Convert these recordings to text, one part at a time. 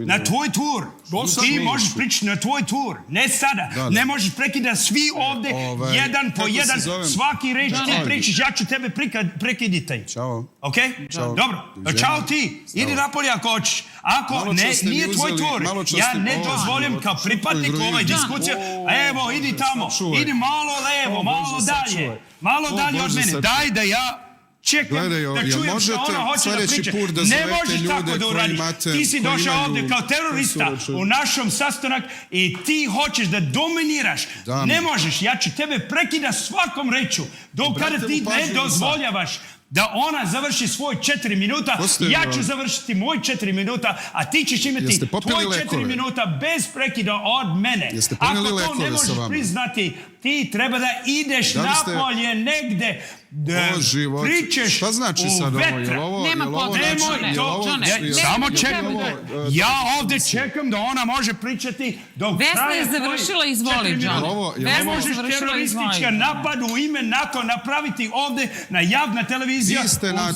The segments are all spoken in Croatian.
Na tvoj tur. Ti možeš pričati na tvoj tur. Ne sada. Ne možeš prekidati svi ovde, jedan po jedan. Svaki reč ti pričaš, ja ću tebe prekiditi. Ćao. Ok? Dobro. Ćao ti. Idi napolje ako hoćeš. Ako nije tvoj tur, ja ne dozvolim kao pripadnik ovoj diskusije. Evo, idi tamo. Idi malo levo, malo dalje. Malo dalje od mene. Daj da ja čekam da čujem što ona hoće da priča. Ne možeš tako da uradiš. Ti si došao ovdje kao terorista u našom sastanak i ti hoćeš da dominiraš. Ne možeš. Ja ću tebe prekidati svakom reču. Dok kada ti ne dozvoljavaš da ona završi svoj 4 minuta, ja ću završiti moj 4 minuta, a ti ćeš imati tvoj 4 minuta bez prekida od mene. Ako to ne možeš priznati, ti treba da ideš napolje negde, da pričeš u vetra. Nema potrebe. Samo čekam. Ja ovdje čekam da ona može pričati dok traje Vesna je završila, izvoli, John. Ne možeš teroristički napad u ime NATO napraviti ovdje na javna televizija u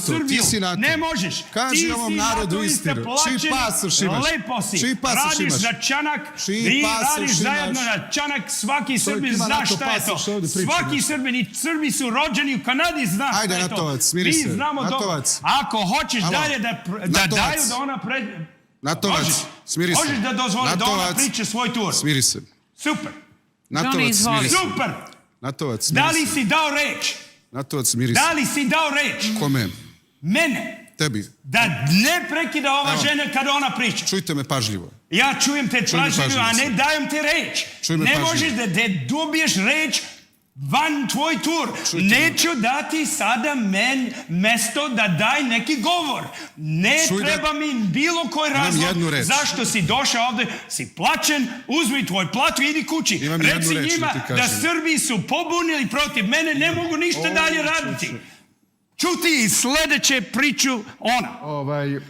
Srbiju. Ne možeš. Kaži ovom narodu istinu. Čiji pasoš imaš? Lepo si. Radiš za Čanak. Ti radiš zajedno na Čanak. Svaki Srbin zna šta je to. Svaki Srbin i Srbi su rođeni u Kanadi, zna šta je to. Natovac, smiri se. Natovac. Ako hoćeš dalje da daju da ona Natovac, smiri se. Možeš da dozvoli da ona priča svoj tur. Smiri se. Super. Natovac, smiri se. Super. Natovac, smiri se. Da li si dao reč? Natovac, smiri se. Da li si dao reč? Kome? Mene. Tebi. Da ne prekida ova žena kada ona priča. Čujte me pažljivo. Ja čujem te pažljivo, a ne dajem te reč. Ne možeš da dobiješ reč van tvoj tur. Neću dati sada men mesto da daj neki govor. Ne treba mi bilo koji razlog zašto si došao ovdje, si plaćen, uzmi tvoj platu i idi kući. Reci njima da Srbi su pobunili protiv mene, ne mogu ništa dalje raditi. Čuti i sljedeće priču ona.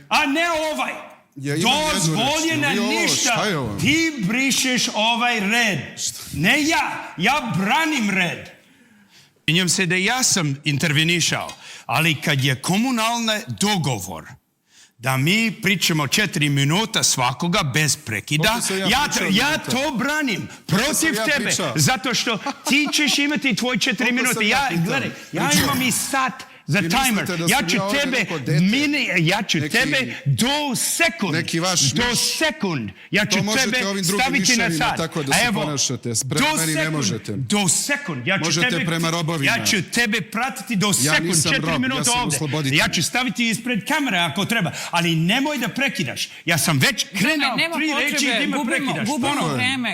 A ne ovaj. Dozvoljena ništa. Ti brišeš ovaj red. Ne ja. Ja branim red. Činjam se da ja sam intervenišao. Ali kad je komunalni dogovor da mi pričamo 4 minuta svakoga bez prekida, ja to branim protiv tebe. Zato što ti ćeš imati tvoj 4 minuta. Ja imam i sat za timer. Ja ću tebe do sekund. Ja ću tebe staviti na sat. Evo, do sekund. Ja ću tebe pratiti do sekund. 4 minuta ovdje. Ja ću staviti ispred kamere ako treba. Ali nemoj da prekidaš. Ja sam već krenuo pri reći da me prekidaš.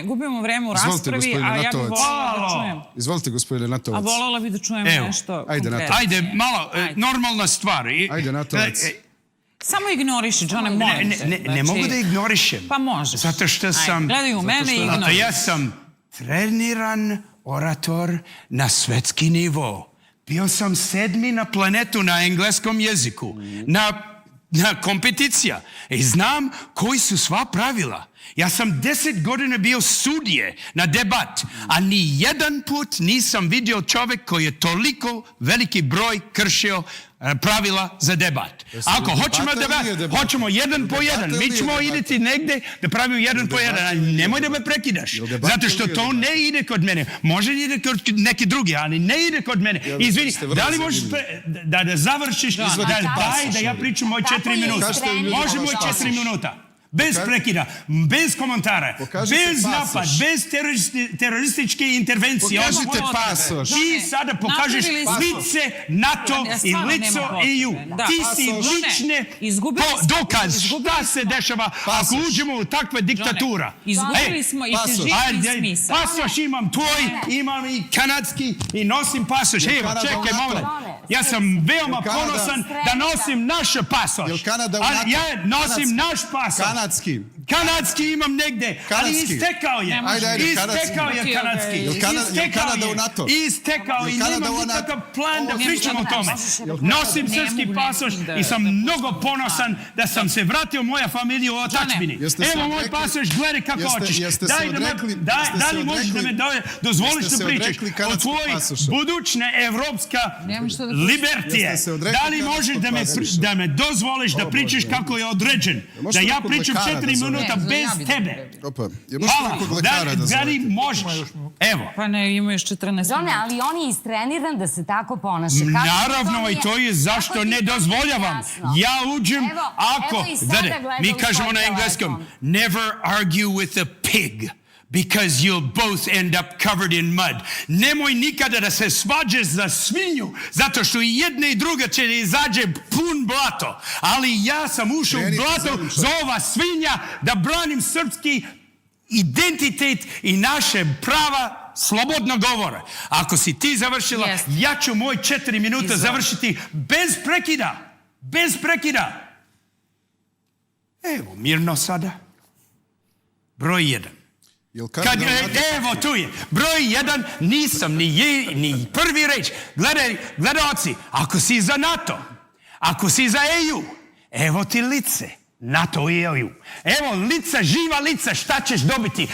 Gubimo vreme u raspravi, a ja bih voljela da čujem. Izvolite, gospodine Natovac. A voljela bih da čujem nešto konkretno. Ajde, malo, normalna stvar. Ajde, Natovac. Samo ignoriši, Johne, molim te. Ne mogu da ignorišem. Pa možeš. Zato što sam... Gledaj u mene i ignoriši. Ja sam treniran orator na svetski nivo. Bio sam 7. na planetu na engleskom jeziku. Na kompeticija. I znam koji su sva pravila. Ja sam 10 godina bio sudije na debat, a ni jedan put nisam vidio čovjek koji je toliko veliki broj kršio pravila za debat. Ako hoćemo debat, hoćemo 1 po 1. Mi ćemo ideti negdje da pravimo 1 po 1, ali nemoj da me prekidaš. Zato što to ne ide kod mene. Može ide kod neki drugi, ali ne ide kod mene. Izvini, da li možeš da završiš, da ja pričam moj 4 minuta. Može moj 4 minuta. Bez prekida, bez komentara, bez napad, bez terorističke intervencije. Pokažite pasoš. Ti sada pokažeš lice NATO i lice EU. Ti si lične dokaz šta se dešava ako uđemo u takve diktatura. Izgubili smo i težinu i smisao. Pasoš imam tvoj, imam i kanadski i nosim pasoš. Evo, čekaj, moment. Ja sam veoma ponosan da nosim naš pasoš. Ja nosim naš pasoš. Kanadski imam negde, ali istekao je. Istekao je kanadski. Istekao i nemam nikakav plan da pričam o tome. Nosim srpski pasoš i sam mnogo ponosan da sam se vratio moja familija u otadžbini. Evo moj pasoš, gledaj kako hoćeš. Da li možeš da me dozvoliš da pričaš o tvoj budućna evropska Libertije. Jeste se odrekli Da li možeš kanadskog da me dozvoliš da pričaš kako je određen? možete Da ja nekog pričam lekara 4 da zovete? minuta Ne, bez ja bi tebe. Opa, je možete nekog lekara da Da li zovete? možeš? Evo. Pa ne, ima još 14 Johne, minuta. ali on je istreniran da se tako ponaša. Kako Naravno, i to je zašto kako ti ne to nije dozvoljavam. jasno? Ja uđem, Evo ako... i sada Gledaj, gleda mi u kažemo svoj na engleskom, telefon. never argue with a pig, because you'll both end up covered in mud. Nemoj nikada da se svađaš za svinju, zato što i jedna i druga će da izađe pun blato. Ali ja sam ušao u Krenite blato za ovim za ova svinja da branim srpski identitet i naše prava slobodnog govora. Ako si ti završila, Jeste. ja ću moj 4 minuta Izvoli. završiti bez prekida. Bez prekida. Evo, mirno sada. Broj 1. Jel Kad, kardinal Nataša- evo, tu je. Broj 1, nisam ni prvi reč. Gledaoci, ako si za NATO, ako si za EU, evo ti lice. NATO i EU. Evo lica, živa lica, šta ćeš dobiti?